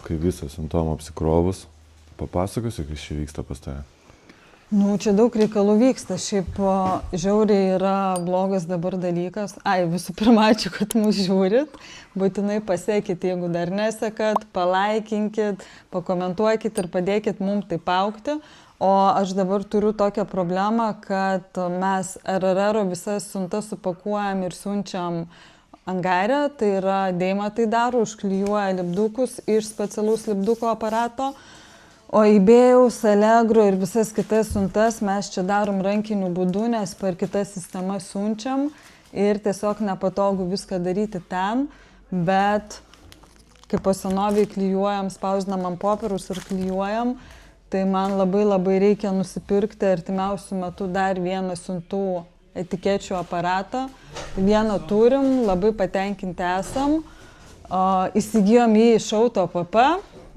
kai visą simptomą apsikrovus, papasakosi, kas čia vyksta pas tave? Nu, čia daug reikalų vyksta. Šiaip žiauriai yra blogas dabar dalykas. Visų pirma, ačiū, kad mus žiūrit. Būtinai pasiekit, jeigu dar nesekat, palaikinkit, pakomentuokit ir padėkit mums taip augti. O aš dabar turiu tokią problemą, kad mes RRR visas siuntas supakuojam ir siunčiam Angarę. Tai yra Deima tai daro, užklijuoja lipdukus iš specialaus lipduko aparato. O eBay'aus, Allegro ir visas kitas siuntas mes čia darom rankiniu būdu, nes per kitas sistemas siunčiam ir tiesiog nepatogu viską daryti ten, bet kaip po senoviai klijuojam, spausdinam ant popieriaus ir klijuojam, tai man labai reikia nusipirkti artimiausių metų dar vieną siuntų etikečių aparatą. Vieną turim, labai patenkinti esam. Įsigijom jį iš Auto.pp.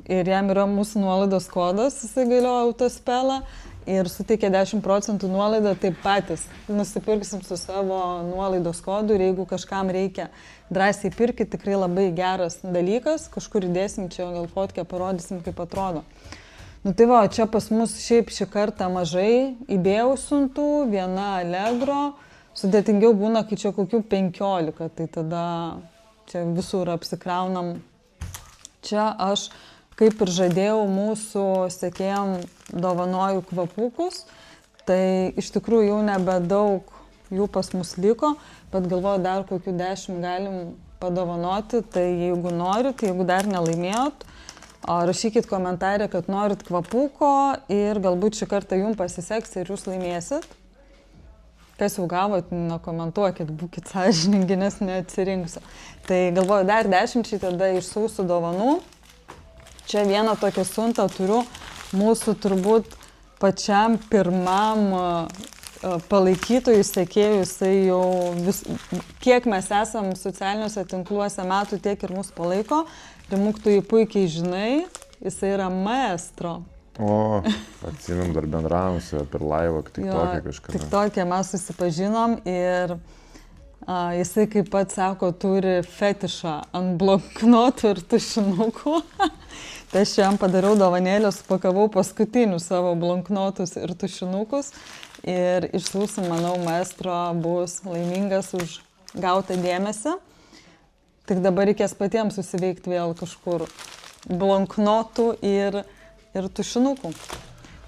Ir jam yra mūsų nuolaidos kodas, jisai galioja Autospelą ir suteikia 10% nuolaidą, taip patys nusipirksim su savo nuolaidos kodu ir jeigu kažkam reikia drąsiai pirkti, tikrai labai geras dalykas, kažkur įdėsim, čia gal fotkę parodysim, kaip atrodo. Nu tai va, čia pas mus šiaip šį kartą mažai eBay'aus siuntų, viena Allegro, sudėtingiau būna, kai čia kokių 15, tai tada čia visur apsikraunam. Čia aš kaip ir žadėjau, mūsų sekėjam dovanoju kvapukus, tai iš tikrųjų jau nebedaug jų pas mus liko, bet galvoju dar kokių 10 galim padovanoti, tai jeigu norit, jeigu dar nelaimėjot, rašykit komentarę, kad norit kvapuko ir galbūt šį kartą jums pasiseks ir jūs laimėsit. Kas jau gavot, komentuokit, būkit sąžiningi, nes neatsirinksiu. Tai galvoju dar 10 tada išsiųsiu dovanų. Čia vieną tokią siuntą turiu mūsų turbūt pačiam pirmam palaikytojų sekėjų, jisai jau kiek mes esam socialiniuose tinkluose metų, tiek ir mus palaiko. Rimuk, tu jį puikiai žinai, jisai yra maestro. O, atsimim dar bendravom su per laivą, TikTok'e kažkada. TikTok'e mes susipažinom ir jisai, kaip pats sako, turi fetišą ant bloknotų ir tušinukų. Tai aš jam padariau dovanėlę, supakavau paskutinius savo bloknotus ir tušinukus ir išsiųsim, manau, maestro bus laimingas už gautą dėmesį. Tik dabar reikės patiems susiveikti vėl kažkur bloknotų ir tušinukų.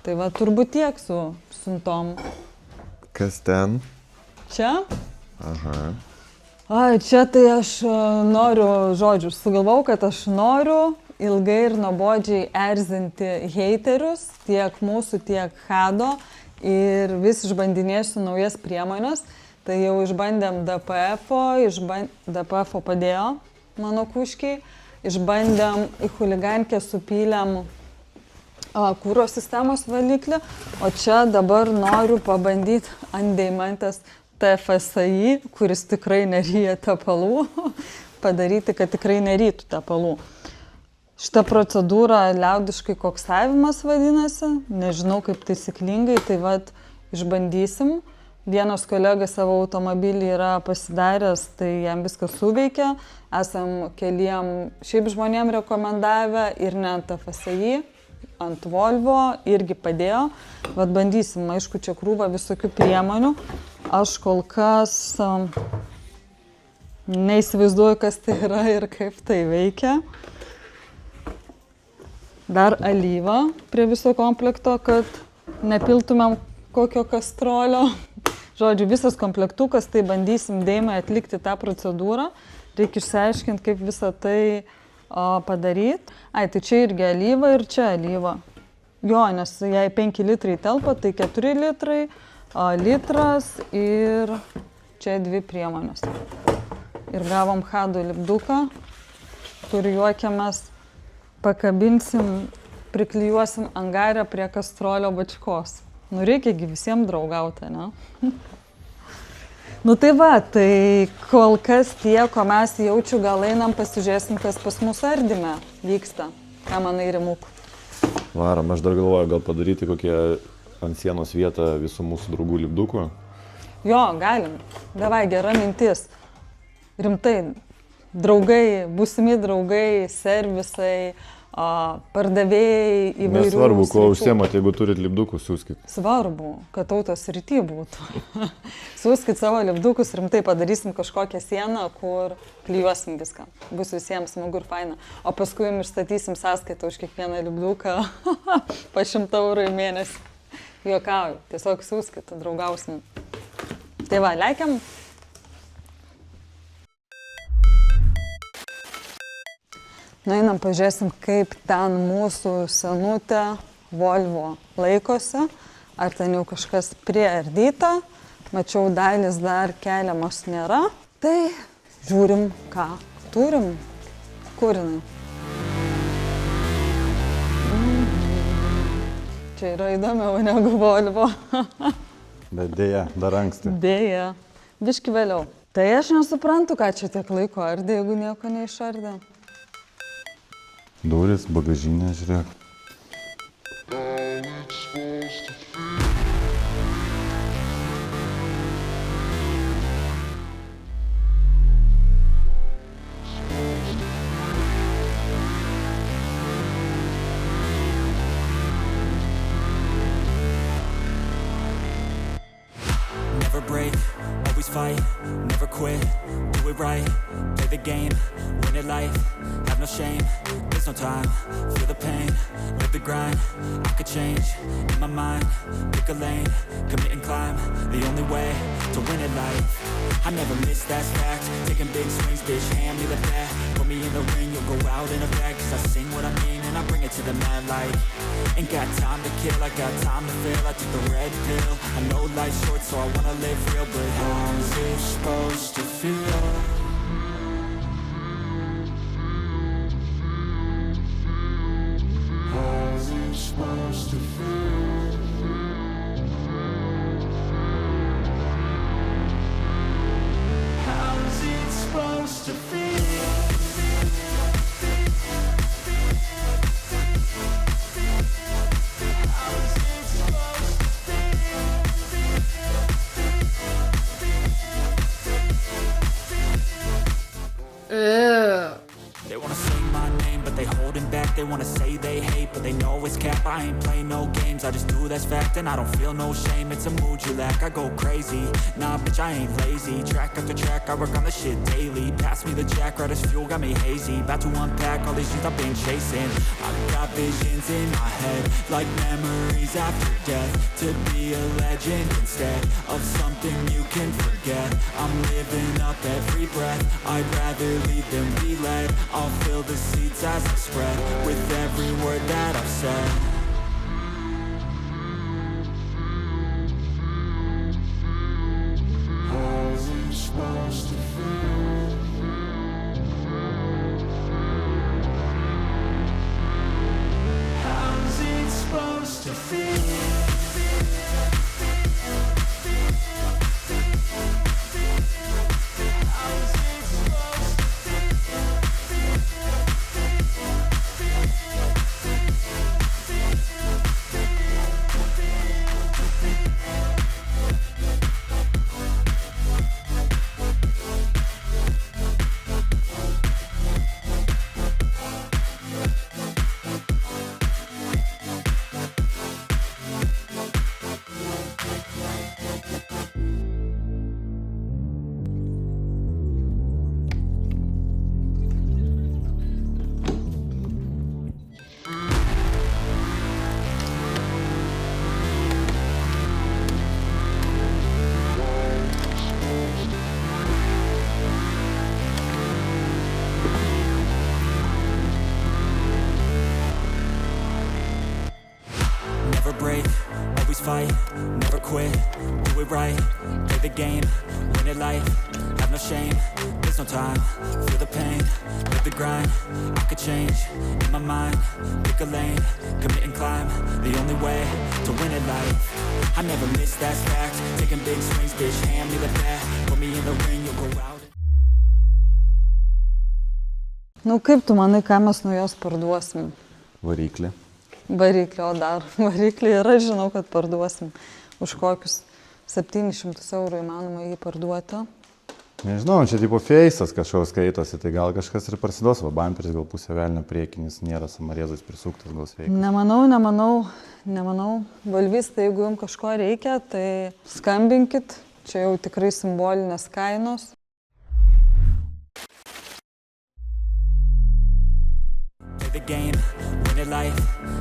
Tai va, turbūt tiek su siuntom. Kas ten? Čia? Aha. Čia tai aš noriu, žodžiu, sugalvau, kad aš noriu ilgai ir nuobodžiai erzinti heiterius, tiek mūsų, tiek Hado, ir vis išbandinėsiu naujas priemonės. Tai jau išbandėm DPF padėjo mano kuškiai, išbandėm į chuligankę supylėm kūro sistemos valiklį, o čia dabar noriu pabandyti ant Deimantės TFSI, kuris tikrai neryja tepalų, padaryti, kad tikrai nerytų tepalų. Šitą procedūrą liaudiškai koksavimas vadinasi, nežinau kaip taisyklingai, tai vat išbandysim. Vienas kolega savo automobilį yra pasidaręs, tai jam viskas suveikia. Esam keliem šiaip žmonėm rekomendavę ir ne ant TFSI, ant Volvo irgi padėjo. Vat bandysim, aišku, čia krūva visokių priemonių. Aš kol kas neįsivaizduoju, kas tai yra ir kaip tai veikia. Dar alyva prie viso komplekto, kad nepiltumėm kokio kastrolio. Žodžiu, visas komplektukas, tai bandysim Deimai atlikti tą procedūrą. Reikia išsiaiškinti, kaip visą tai padaryti. Tai čia irgi alyva ir čia alyva. Jo, nes jei 5 litrai telpa, tai 4 litrai, litras ir čia 2 priemonės. Ir gavom Hado lipduką, kur juokiamės. Pakabinsim, priklijuosim Angarę prie kastrolio bačkos. Nu, reikiagi visiems draugauti, ne? Nu tai va, tai kol kas tie, ko mes jaučiu, gal einam pasižiūrėsim, kas pas mus ardyme vyksta. Ką manai, Rimuk? Varam, aš dar galvoju, gal padaryti kokią ant sienos vietą visų mūsų draugų lipdukų. Jo, galim. Davai, gera mintis. Rimtai. Draugai, būsimi draugai, servisai, pardavėjai įvairių Nesvarbu, kuo sričių. užsiemat, jeigu turit lipdukus, siūskit. Svarbu, kad tautos srity būtų. Siūskit savo lipdukus, rimtai padarysim kažkokią sieną, kur klijuosim viską. Bus visiems smagu ir faina. O paskui jums išstatysim sąskaitą už kiekvieną lipduką po 100 eurų į mėnesį. Juokauju, tiesiog siūskit, draugausim. Tai va, leikiam. Nueinam, pažiūrėsim, kaip ten mūsų senutė Volvo laikosi. Ar ten jau kažkas priardyta. Mačiau, dalis dar keliamos nėra. Tai žiūrim, ką turim. Kur jinai? Čia yra įdomiau negu Volvo. Bet dėja, dar anksti. Dėja. Biški vėliau. Tai aš nesuprantu, ką čia tiek laiko ardė, jeigu nieko neišardė. Durys, bagažinė, žiūrėk. Never break, always fight, never quit, do it right, play the game, win it life, have no shame, there's no time, feel the pain, live the grind, I could change, in my mind, pick a lane, commit and climb, the only way to win it life, I never miss, that's fact, taking big swings, bitch, hand me the bat, put me in the ring, you'll go out in a bag, cause I sing what I mean and I bring it to the mad light, ain't got time to kill, I got time to feel, I took the red pill, I know life's short so I wanna live real, but how's it supposed to feel? How's it supposed to feel? How's it supposed to feel? They wanna say my name, but they holding back. They wanna say they hate, but they know it's cap. I ain't play no games, I just do that's fact. And I don't feel no shame, it's a mood you lack. I go crazy, nah bitch I ain't lazy. Track after track, I work on the shit daily. Pass me the jack, right as fuel, got me hazy. About to unpack all these things I've been chasing. I've got visions in my head, like memories after death. To be a legend instead of something you can forget. I'm living up every breath, I'd rather lead than be led. I'll fill the seats as I spread with every word that I've said. How's it supposed to feel? How's it supposed to feel? Never break, always fight, never quit, do it right, play the game, win it life, have no shame, there's no time, feel the pain, live the grind, I could change, in my mind, pick a lane, commit and climb, the only way to win it life, I never miss, that's fact, taking big swings, bitch, hand me the bat, put me in the ring, you'll go out. Nu kaip tu manai, ką mes nuo jos parduosim? Variklį. Variklį, o dar variklį ir aš žinau, kad parduosim. Už kokius 700 eurų įmanoma jį parduoti. Nežinau, čia tipo feisas kažkoks skaitosi, tai gal kažkas ir prasiduos, va bamperis gal pusė velnio priekinis, nėra samarėzais prisuktas, gal sveikas. Nemanau. Valvystai, jeigu jums kažko reikia, tai skambinkit, čia jau tikrai simbolinės kainos. Play the game, win it life,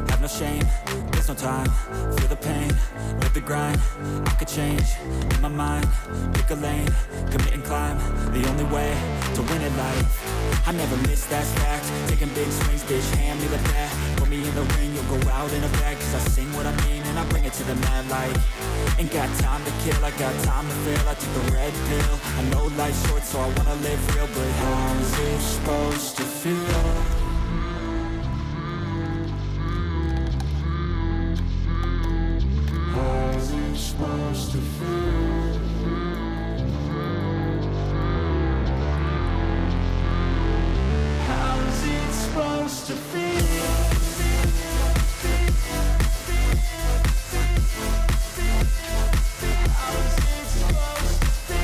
have no shame, there's no time, feel the pain, live the grind, I could change, in my mind, pick a lane, commit and climb, the only way to win it life, I never miss, that's fact, taking big swings, bitch, hand me the bat, put me in the ring, you'll go out in a bag, cause I sing what I mean and I bring it to the mad light, ain't got time to kill, I got time to feel, I took the red pill, I know life's short so I wanna live real, but how's it supposed to feel? Supposed to feel. How is it supposed to feel? How is it supposed to feel?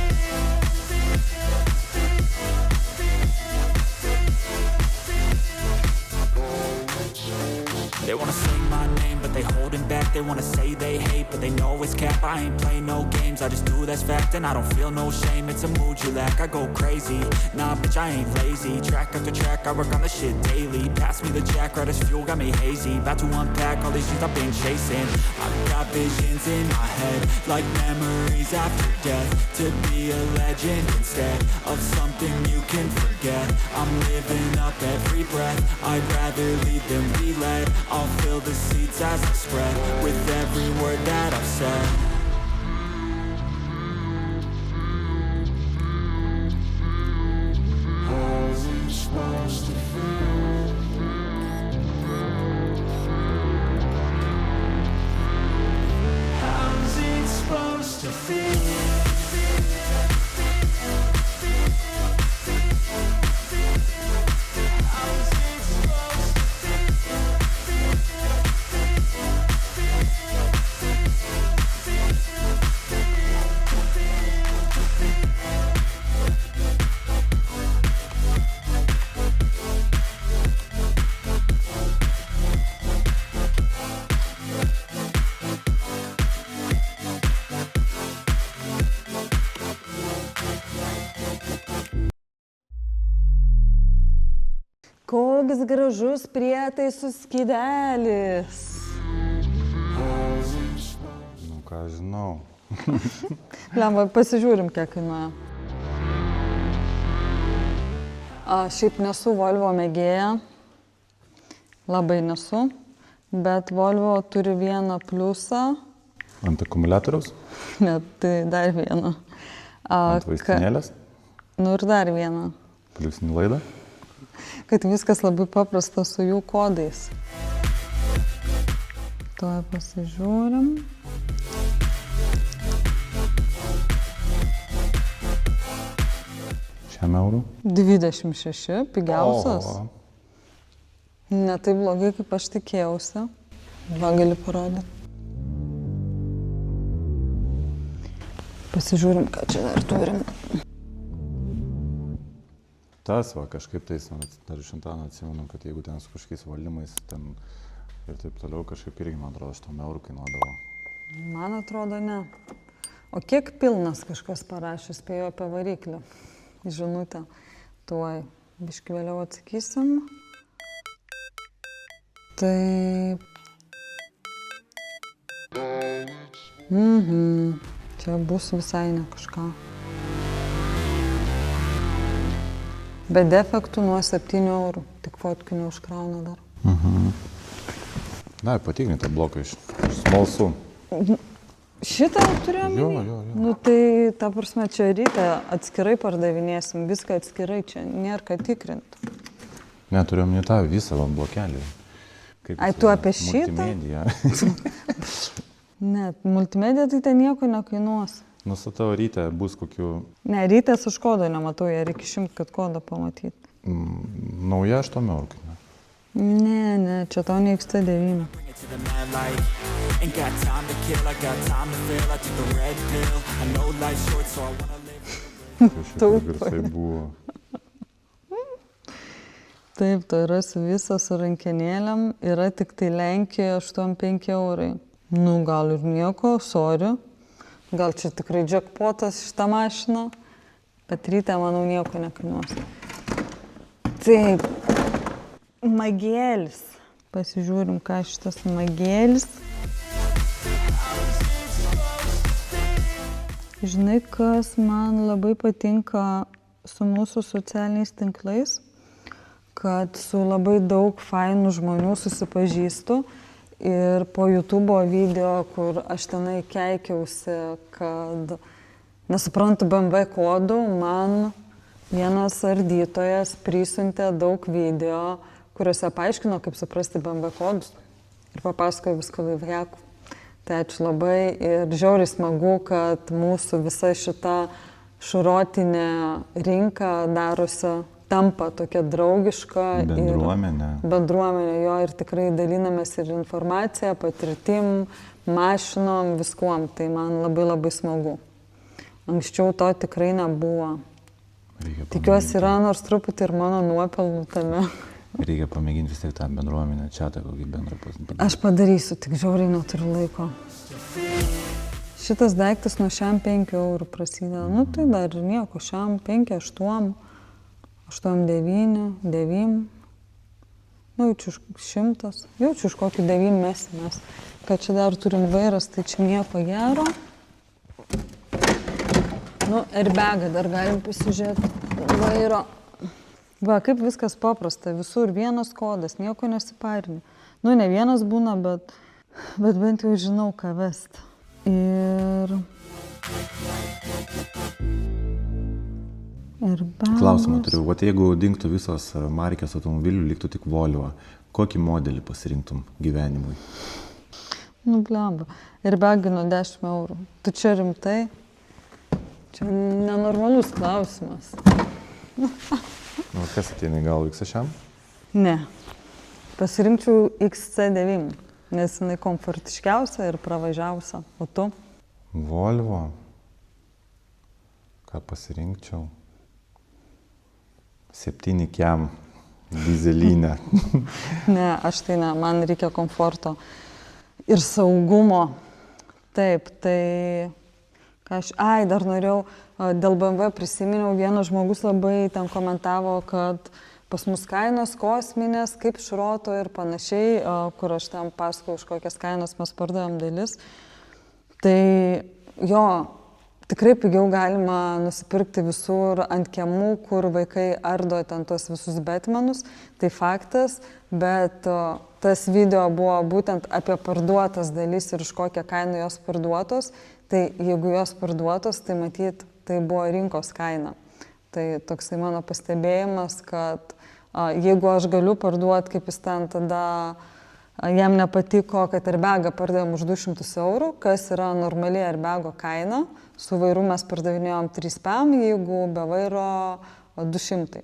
They wanna sing my name, but they holding back. They wanna say they hate, but they know it's cap. I ain't play no games, I just do that's fact. And I don't feel no shame, it's a mood you lack. I go crazy, nah bitch I ain't lazy. Track after track, I work on the shit daily. Pass me the jack, right as fuel, got me hazy. About to unpack all these things I've been chasing. I've got visions in my head, like memories after death. To be a legend instead of something you can forget. I'm living up every breath, I'd rather lead than be led. I'll fill the seats as I spread with every word that I've said. How's it supposed to feel? How's it supposed to feel? Koks gražus prietaisų skydelis. Nu ką žinau. Lemba, pasižiūrim, kiek kainuoja. Šiaip nesu Volvo mėgėja, labai nesu, bet Volvo turi vieną pliusą. Ant akumuliatoriaus? Ne, tai dar vieną. Ant vaistinėlės? Nu ir dar vieną. Pliusinį laidą? Kad viskas labai paprasta su jų kodais. Tuoj pasižiūrim. Šiam eurų? 26, pigiausias. O. Ne taip blogai, kaip aš tikėjausi. Va, gali parodyti. Pasižiūrim, ką čia dar turim. Tas va, kažkaip tais, dar iš Antano atsimenu, kad jeigu ten su kažkokiais valdymais ten ir taip toliau, kažkaip irgi, man atrodo, 8 eurų kainuodavo. Man atrodo, ne. O kiek pilnas kažkas parašė, spėjo apie variklį. Žinutę. Tuoj, biškį vėliau atsakysim. Taip. Čia bus visai ne kažką. Be defektų nuo 7 eurų. Tik fotkių neužkrauna dar. Na, patikrinti tą bloką iš smalsų. Šitą turėjom? Jo. Nu tai, ta prasme, čia ryte atskirai pardavinėsim, viską atskirai, čia nėra ką tikrinti. Ne, turėjom ne tą visą blokelį. Ai, tu apie šitą? Multimedija. Ne, multimedija tai ten nieko nekainuos. Nustatau, ryte bus kokių... Ne, rytės aš kodo nematau, jie reikia 100, kad kodą pamatyti. Nauja 8 eurų kainuoja. Ne, čia tau ne XT9. Šitie garsai buvo. Taip, tai yra su visą su rankenėlėm, yra tik tai Lenkijoje 8-5 eurai. Nu, gal ir nieko, sorry. Gal čia tikrai jackpotas šitą mašiną, bet ryte, manau, nieko nekainuos. Taip, magėlis. Pasižiūrim, ką šitas magėlis. Žinai, kas man labai patinka su mūsų socialiniais tinklais? Kad su labai daug fainų žmonių susipažįstu ir po YouTube video, kur aš tenai keikiausi, kad nesuprantu BMW kodų, man vienas ardytojas prisiuntė daug video, kuriuose paaiškino, kaip suprasti BMW kodus ir papasakojo viską laivjakų. Tai ačiū labai ir žiauriai smagu, kad mūsų visa šita šurotinė rinka darosi tampa tokia draugiška. Bendruomenė jo ir tikrai dalinamės ir informaciją, patirtim, mašinom, viskuom. Tai man labai labai smagu. Anksčiau to tikrai nebuvo. Tikiuosi yra nors truputį ir mano nuopelnų tame. Reikia pamėginti vis tiek tą bendruomenę, čia tą kokį bendrą pasidaryti. Aš padarysiu, tik žiauriai neturiu laiko. Šitas daiktas nuo šiam 5 eurų prasideda. Nu tai dar ir nieko, šiam 5, 8. 8, 9, 9, nu jaučiu 100, jaučiu už kokį 9 mesimės, kad čia dar turim vairas, tai čia nieko gero. Nu, airbagą dar galim pasižiūrėti vairo. Va, kaip viskas paprasta, visur vienas kodas, nieko nesiparini. Nu, ne vienas būna, bet bent jau žinau, ką vesti. Klausimą turiu, o jeigu dingtų visos markės automobilių, liktų tik Volvo, kokį modelį pasirinktum gyvenimui? Nu, blemba. Airbagai nuo 10 eurų. Tu čia rimtai? Čia nenormalus klausimas. Kas ateina į galvą, XH? Ne. Pasirinkčiau XC9, nes jinai komfortiškiausia ir pravažiausia. O tu? Volvo. Ką pasirinkčiau? 7 kiam dyzelinę. Ne, aš tai ne, man reikia komforto ir saugumo. Taip, tai... dar norėjau, dėl BMW prisiminiau, vienas žmogus labai ten komentavo, kad pas mus kainos kosminės, kaip šroto ir panašiai, kur aš ten pasakau, už kokias kainas mes pardavom dalis. Tai jo, tikrai pigiau galima nusipirkti visur ant kiemų, kur vaikai ardo ten tos visus betmenus, tai faktas, bet tas video buvo būtent apie parduotas dalis ir už kokią kainą jos parduotos, tai jeigu jos parduotos, tai matyt, tai buvo rinkos kaina. Tai toksai mano pastebėjimas, kad jeigu aš galiu parduoti, kaip jis ten tada jam nepatiko, kad airbagą pardavėm už 200 eurų, kas yra normali airbago kaina. Su vairu mes pardavinėjom 3,5, jeigu be vairo 200.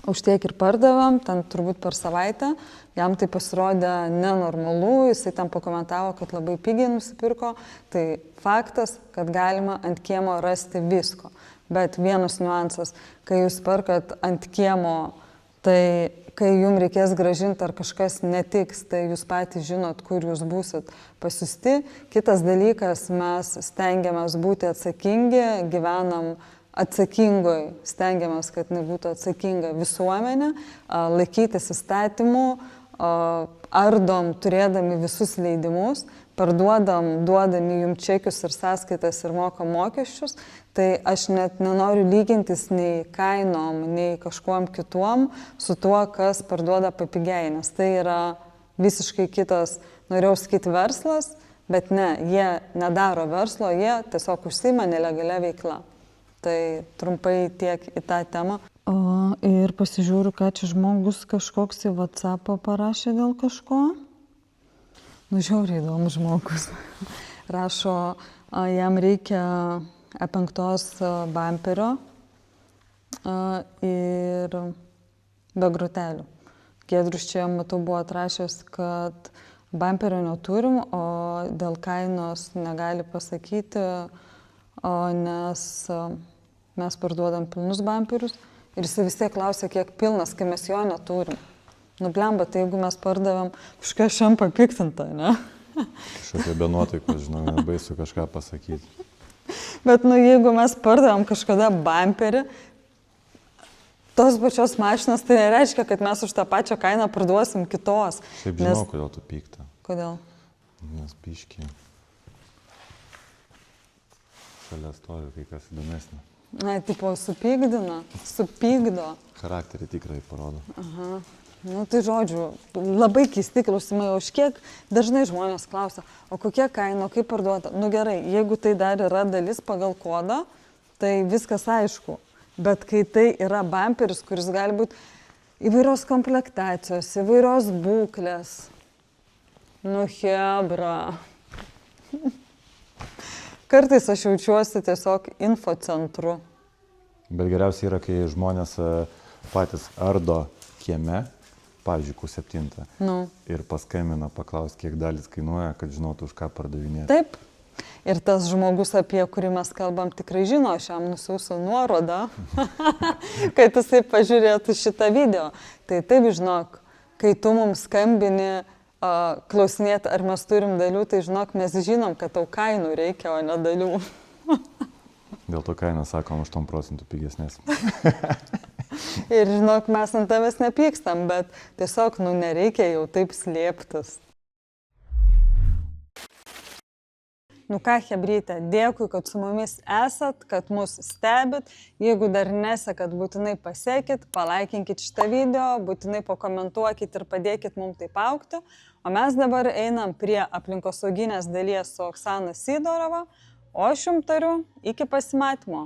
Už tiek ir pardavėm, ten turbūt per savaitę. Jam tai pasirodė nenormalu, jisai ten pakomentavo, kad labai pigiai nusipirko. Tai faktas, kad galima ant kiemo rasti visko. Bet vienas niuansas, kai jūs perkat ant kiemo, tai kai jums reikės grąžinti ar kažkas netiks, tai jūs patys žinot, kur jūs būsit pasiusti. Kitas dalykas, mes stengiamės būti atsakingi, gyvenam atsakingoj, stengiamės, kad nebūtų atsakinga visuomenė, laikytis įstatymų, ardom turėdami visus leidimus, parduodam, duodami jums čekius ir sąskaitas ir mokam mokesčius, tai aš net nenoriu lygintis nei kainom, nei kažkuom kituom su tuo, kas parduoda papigiai, nes tai yra visiškai kitas, norėjau sakyti, verslas, bet ne, jie nedaro verslo, jie tiesiog užsiima nelegalia veikla. Tai trumpai tiek į tą temą. Ir pasižiūriu, ką čia žmogus kažkoks į WhatsAppą parašė dėl kažko. Nu, žiauriai įdomus žmogus. Rašo, jam reikia E5 bamperio ir be grotelių. Giedrius čia, matau, buvo atrašęs, kad bamperio neturim, o dėl kainos negali pasakyti, nes mes parduodam pilnus bamperius ir jis vis tiek klausia, kiek pilnas, kai mes jo neturim. Nublemba, tai jeigu mes pardavėm kažką šiam papiktintą, ne? Kažkokia be nuotaikos, žinau, nebaisu kažką pasakyti. Bet, jeigu mes pardavėm kažkada bamperį, tos pačios mašinos, tai nereiškia, kad mes už tą pačią kainą parduosim kitos. Šiaip žinau, kodėl tu pykta. Kodėl? Nes biški. Šalia stovi kai kas įdomesnė. Tipo, supykdo. Charakterį tikrai parodo. Aha. Tai žodžiu, labai keisti klausimai, už kiek dažnai žmonės klausia, o kokia kaina, kaip parduota. Gerai, jeigu tai dar yra dalis pagal kodą, tai viskas aišku. Bet kai tai yra bamperis, kuris gali būti įvairios komplektacijos, įvairios būklės. Hebra. Kartais aš jaučiuosi tiesiog infocentru. Bet geriausia yra, kai žmonės patys ardo kieme, pavyzdžiui, Q7. Ir paskambina, paklaus, kiek dalis kainuoja, kad žinotų, už ką pardavinėti. Taip. Ir tas žmogus, apie kurį mes kalbam, tikrai žino, aš jam nusiųsiu nuorodą, kad jisai pažiūrėtų šitą video. Tai taip, žinok, kai tu mums skambini klausinėti, ar mes turim dalių, tai žinok, mes žinom, kad tau kainų reikia, o ne dalių. Dėl to kainą sakom 8% pigesnės. Ir žinok, mes ant tavęs nepykstam, bet tiesiog, nereikia jau taip slėptis. Ką, chebryte, dėkui, kad su mumis esat, kad mus stebit. Jeigu dar nesekat, būtinai pasekit, palaikinkit šitą video, būtinai pakomentuokit ir padėkit mums taip augti. O mes dabar einam prie aplinkosauginės dalies su Oksana Sidorova, o aš jums tariu iki pasimatymo.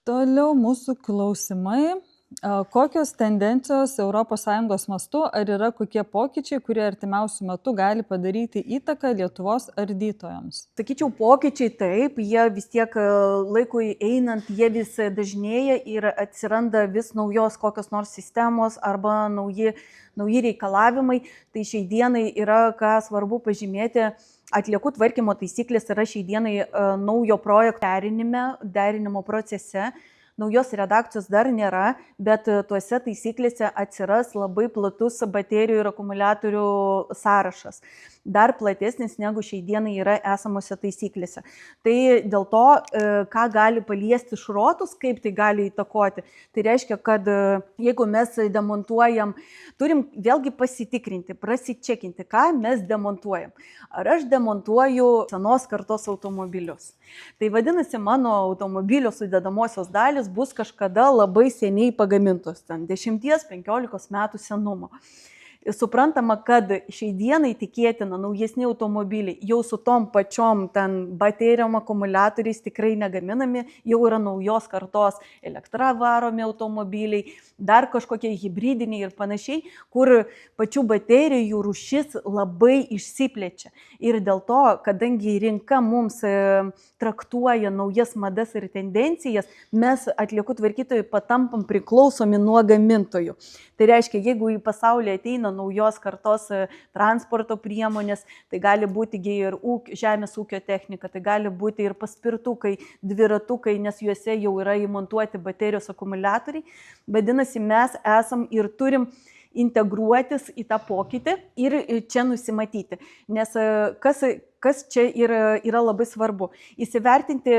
Toliau mūsų klausimai. Kokios tendencijos ES mastu, ar yra kokie pokyčiai, kurie artimiausių metų gali padaryti įtaką Lietuvos ardytojams? Sakyčiau, pokyčiai taip, jie vis tiek laikui einant, jie vis dažnėja ir atsiranda vis naujos kokios nors sistemos arba nauji reikalavimai. Tai šiai dienai yra, ką svarbu pažymėti, atliekų tvarkymo taisyklės yra šiai dienai naujo projekto derinimo procese. Naujos redakcijos dar nėra, bet tuose taisyklėse atsiras labai platus baterijų ir akumuliatorių sąrašas. Dar platesnis negu šiai dienai yra esamose taisyklėse. Tai dėl to, ką gali paliesti šrotus, kaip tai gali įtakoti, tai reiškia, kad jeigu mes demontuojam, turim vėlgi pasitikrinti, prasičekinti, ką mes demontuojam. Ar aš demontuoju senos kartos automobilius? Tai vadinasi, mano automobilio sudedamosios dalis bus kažkada labai seniai pagamintos, ten 10-15 metų senumo. Suprantama, kad šiai dienai tikėtina naujesni automobiliai jau su tom pačiom ten baterijom, akumuliatoriais tikrai negaminami, jau yra naujos kartos elektra varomi automobiliai, dar kažkokie hibridiniai ir panašiai, kur pačių baterijų rūšis labai išsiplečia. Ir dėl to, kadangi rinka mums traktuoja naujas madas ir tendencijas, mes atliekų tvarkytojai patampam priklausomi nuo gamintojų. Tai reiškia, jeigu į pasaulį ateina naujos kartos transporto priemonės, tai gali būti ir žemės ūkio technika, tai gali būti ir paspirtukai, dviratukai, nes juose jau yra įmontuoti baterijos akumuliatoriai. Vadinasi, mes esam ir turim integruotis į tą pokytį ir čia nusimatyti. Nes kas čia yra labai svarbu? Įsivertinti,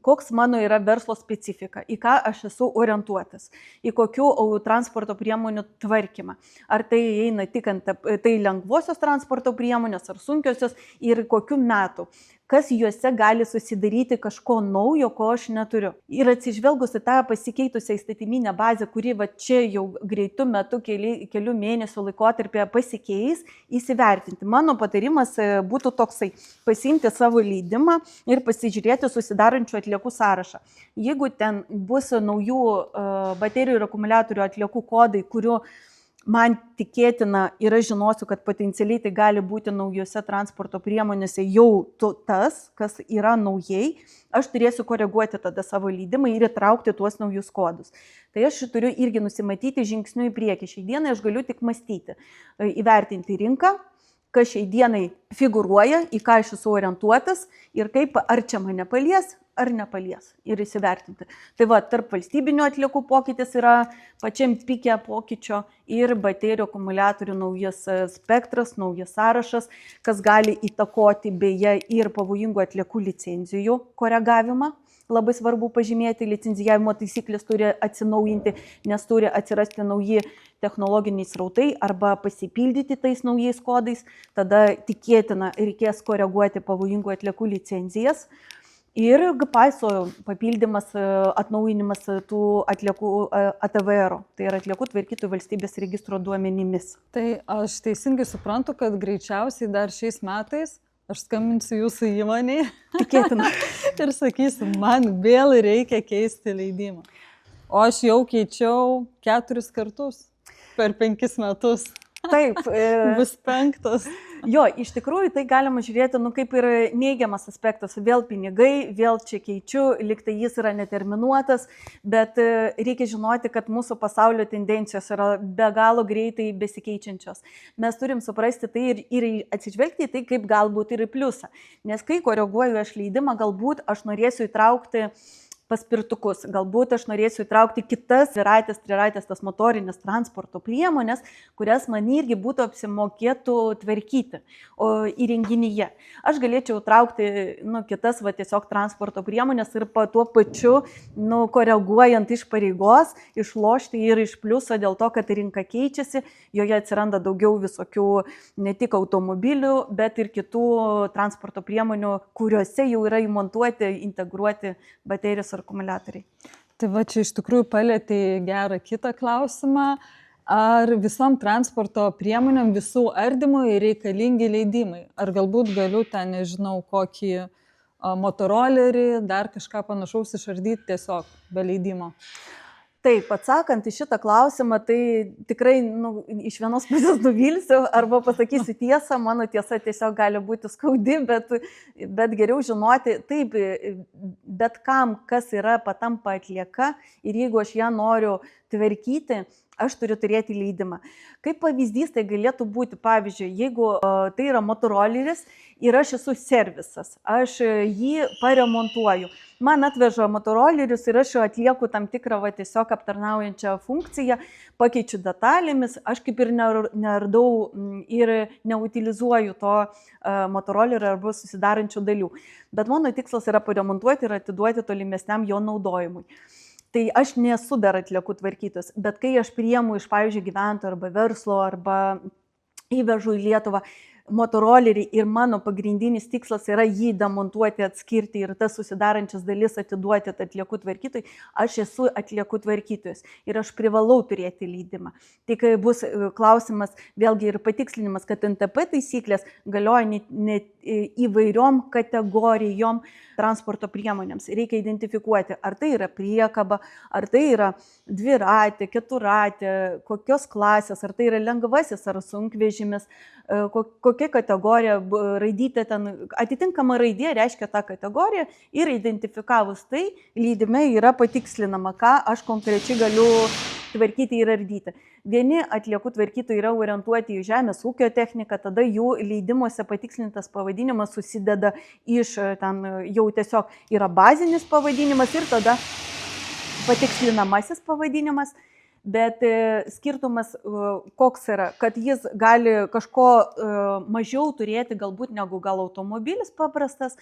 koks mano yra verslo specifika, į ką aš esu orientuotas, į kokių transporto priemonių tvarkymą. Ar tai eina tik ant tai lengvosios transporto priemonės, ar sunkiosios ir kokių metų. Kas juose gali susidaryti kažko naujo, ko aš neturiu. Ir atsižvelgus į tą pasikeitusią įstatyminę bazę, kuri čia jau greitų metų kelių mėnesių laikotarpėje pasikeis, įsivertinti. Mano patarimas būtų toksai: pasiimti savo leidimą ir pasižiūrėti susidarančių atliekų sąrašą. Jeigu ten bus naujų baterijų ir akumuliatorių atliekų kodai, kurių man tikėtina ir aš žinosiu, kad potencialiai tai gali būti naujose transporto priemonėse jau tas, kas yra naujai, aš turėsiu koreguoti tada savo leidimą ir įtraukti tuos naujus kodus. Tai aš turiu irgi nusimatyti žingsnių į priekį. Šiai dienai aš galiu tik mąstyti, įvertinti rinką, kas šiai dienai figūruoja, į ką aš esu orientuotas ir kaip ar čia mane palies, ar nepalies ir įsivertinti. Tai va, tarp valstybinių atliekų pokytis yra pačiam pike pokyčio ir baterijų akumuliatorių naujas spektras, naujas sąrašas, kas gali įtakoti beje ir pavojingų atliekų licenzijų koregavimą. Labai svarbu pažymėti, licenzijavimo taisyklės turi atsinaujinti, nes turi atsirasti nauji technologiniai srautai arba pasipildyti tais naujais kodais. Tada tikėtina reikės koreguoti pavojingų atliekų licenzijas. Ir GPAISO papildymas, atnaujinimas tų atliekų ATVR, tai yra atliekų tvarkytojų valstybės registro duomenimis. Tai aš teisingai suprantu, kad greičiausiai dar šiais metais aš skambinsiu jūsų įmonėje. Tikėtina. Ir sakysiu, man vėl reikia keisti leidimą. O aš jau keičiau 4 kartus per 5 metus. Taip. Bus 5. Jo, iš tikrųjų tai galima žiūrėti, kaip ir neigiamas aspektas. Vėl pinigai, vėl čia keičiu, lyg tai jis yra neterminuotas, bet reikia žinoti, kad mūsų pasaulio tendencijos yra be galo greitai besikeičiančios. Mes turim suprasti tai ir atsižvelgti į tai, kaip galbūt ir į pliusą. Nes kai koreguoju aš leidimą, galbūt aš norėsiu įtraukti paspirtukus, galbūt aš norėsiu įtraukti kitas dviratės, triratės, tas motorinės transporto priemonės, kurias man irgi būtų apsimokėtų tvarkyti įrenginyje. Aš galėčiau traukti kitas tiesiog transporto priemonės ir tuo pačiu koreguojant iš pareigos, išlošti ir iš pliuso dėl to, kad rinka keičiasi, joje atsiranda daugiau visokių ne tik automobilių, bet ir kitų transporto priemonių, kuriuose jau yra įmontuoti, integruoti baterijos akumuliatoriai. Tai va čia iš tikrųjų palėtė gerą kitą klausimą. Ar visom transporto priemonėm visų ardymui reikalingi leidimai? Ar galbūt galiu ten, nežinau, kokį motorolerį, dar kažką panašaus išardyti tiesiog be leidimo? Taip, atsakant į šitą klausimą, tai tikrai iš vienos pusės nuvilsiu arba pasakysiu tiesą, mano tiesa tiesiog gali būti skaudi, bet geriau žinoti, taip, bet kam, kas yra patampa atlieka ir jeigu aš ją noriu tvarkyti, aš turiu turėti leidimą. Kaip pavyzdys tai galėtų būti, pavyzdžiui, jeigu tai yra motoroleris ir aš esu servisas, aš jį paremontuoju. Man atveža motorolerius ir aš atlieku tam tikrą tiesiog aptarnaujančią funkciją, pakeičiu detalėmis, aš kaip ir neardau ir neutilizuoju to motorolerio arba susidarančių dalių. Bet mano tikslas yra paremontuoti ir atiduoti tolimesniam jo naudojimui. Tai aš nesu dar atliekų tvarkytojas, bet kai aš priimu iš, pavyzdžiui, gyventojų arba verslo arba įvežu į Lietuvą motorolerį ir mano pagrindinis tikslas yra jį demontuoti, atskirti ir tas susidarančias dalis atiduoti atliekų tvarkytojui, aš esu atliekų tvarkytojas ir aš privalau turėti leidimą. Tik bus klausimas, vėlgi ir patikslinimas, kad NTP taisyklės galioja ne įvairiom kategorijom transporto priemonėms. Reikia identifikuoti, ar tai yra priekaba, ar tai yra dviratė, keturratė, kokios klasės, ar tai yra lengvasis ar sunkvežimis, kokia kategorija, raidytė ten, atitinkama raidė reiškia tą kategoriją ir identifikavus tai, leidime yra patikslinama, ką aš konkrečiai galiu tvarkyti ir ardyti. Vieni atliekų tvarkytojai yra orientuoti į žemės ūkio techniką, tada jų leidimuose patikslintas pavadinimas susideda iš ten jau tiesiog yra bazinis pavadinimas ir tada patikslinamasis pavadinimas. Bet skirtumas koks yra, kad jis gali kažko mažiau turėti galbūt negu gal automobilis paprastas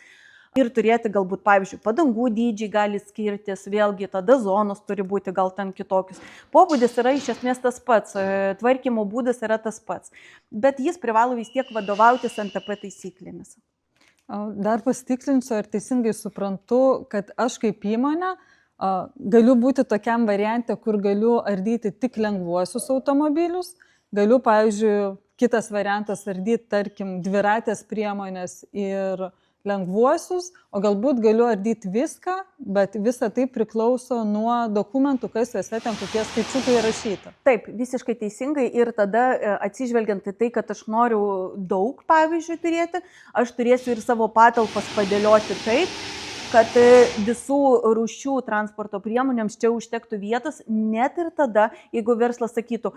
ir turėti galbūt, pavyzdžiui, padangų dydžiai gali skirtis, vėlgi tada zonos turi būti gal ten kitokius. Pobūdis yra iš esmės tas pats, tvarkymo būdas yra tas pats, bet jis privalo vis tiek vadovautis NTP taisyklėmis. Dar pasitikslinsiu, ar teisingai suprantu, kad aš kaip įmonė galiu būti tokiam variante, kur galiu ardyti tik lengvuosius automobilius, galiu, pavyzdžiui, kitas variantas ardyti, tarkim, dviratės priemonės ir lengvuosius, o galbūt galiu ardyti viską, bet visa tai priklauso nuo dokumentų, kas juose ten kokie skaičiukai įrašyti. Taip, visiškai teisingai ir tada atsižvelgiant į tai, kad aš noriu daug, pavyzdžiui, turėti, aš turėsiu ir savo patalpas padėlioti taip, kad visų rūšių transporto priemonėms čia užtektų vietos, net ir tada, jeigu verslas sakytų,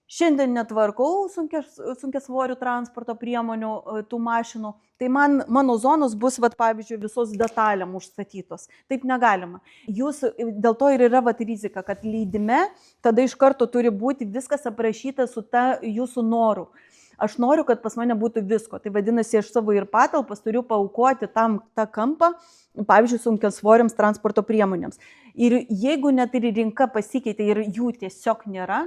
Šiandien netvarkau sunkiasvorių transporto priemonių, tų mašinų, tai mano zonos bus, pavyzdžiui, visos detalėm užstatytos. Taip negalima. Jūs dėl to ir yra rizika, kad leidime tada iš karto turi būti viskas aprašyta su ta jūsų noru. Aš noriu, kad pas mane būtų visko. Tai vadinasi, aš savo ir patalpas turiu paaukoti tą kampą, pavyzdžiui, sunkiasvoriams transporto priemonėms. Ir jeigu net ir rinka pasikeitė ir jų tiesiog nėra,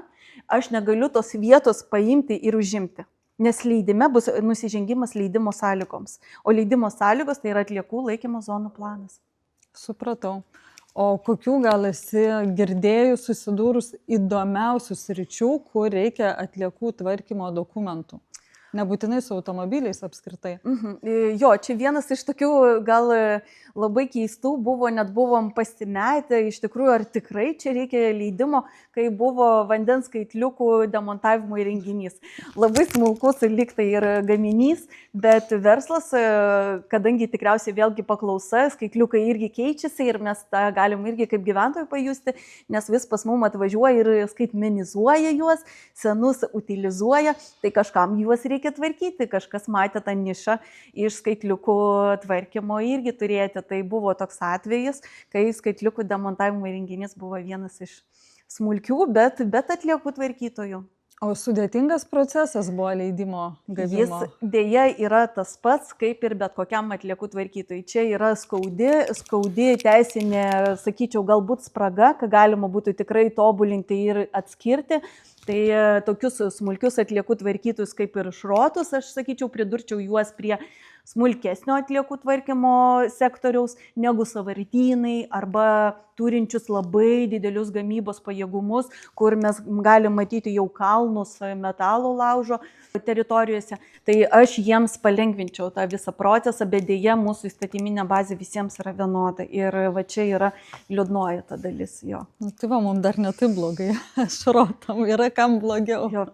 aš negaliu tos vietos paimti ir užimti. Nes leidime bus nusižengimas leidimo sąlygoms. O leidimo sąlygos tai yra atliekų laikymo zonų planas. Supratau. O kokių gal esi girdėjus, susidūrus įdomiausių sričių, kur reikia atliekų tvarkymo dokumentų? Nebūtinai su automobiliais apskritai. Jo, čia vienas iš tokių gal labai keistų buvo, net buvom pasimetę, iš tikrųjų, ar tikrai čia reikia leidimo, kai buvo vandens skaitliukų demontavimo įrenginys. Labai smulkus liktai ir gaminys, bet verslas, kadangi tikriausiai vėlgi paklausa, skaitliukai irgi keičiasi ir mes tą galim irgi kaip gyventojai pajusti, nes vis pas mum atvažiuoja ir skaitmenizuoja juos, senus utilizuoja, tai kažkam juos reikia tvarkyti, kažkas matė tą nišą iš skaitliukų tvarkymo irgi turėti. Tai buvo toks atvejis, kai skaitliukų demontavimo įrenginys buvo vienas iš smulkių, bet atliekų tvarkytojų. O sudėtingas procesas buvo leidimo gavimo? Jis dėja yra tas pats, kaip ir bet kokiam atliekų tvarkytojui. Čia yra skaudi teisinė, sakyčiau, galbūt spraga, ką galima būtų tikrai tobulinti ir atskirti. Tai tokius smulkius atliekų tvarkytojus kaip ir šrotus, aš sakyčiau, pridurčiau juos prie smulkesnio atliekų tvarkymo sektoriaus negu sąvartynai arba turinčius labai didelius gamybos pajėgumus, kur mes galim matyti jau kalnus metalo laužo teritorijose. Tai aš jiems palengvinčiau tą visą procesą, bet dėja mūsų įstatyminė bazė visiems yra vienoda. Ir va čia yra liūdnoji ta dalis jo. Tai va, mums dar ne taip blogai. Šrotam yra kam blogiau. Jo.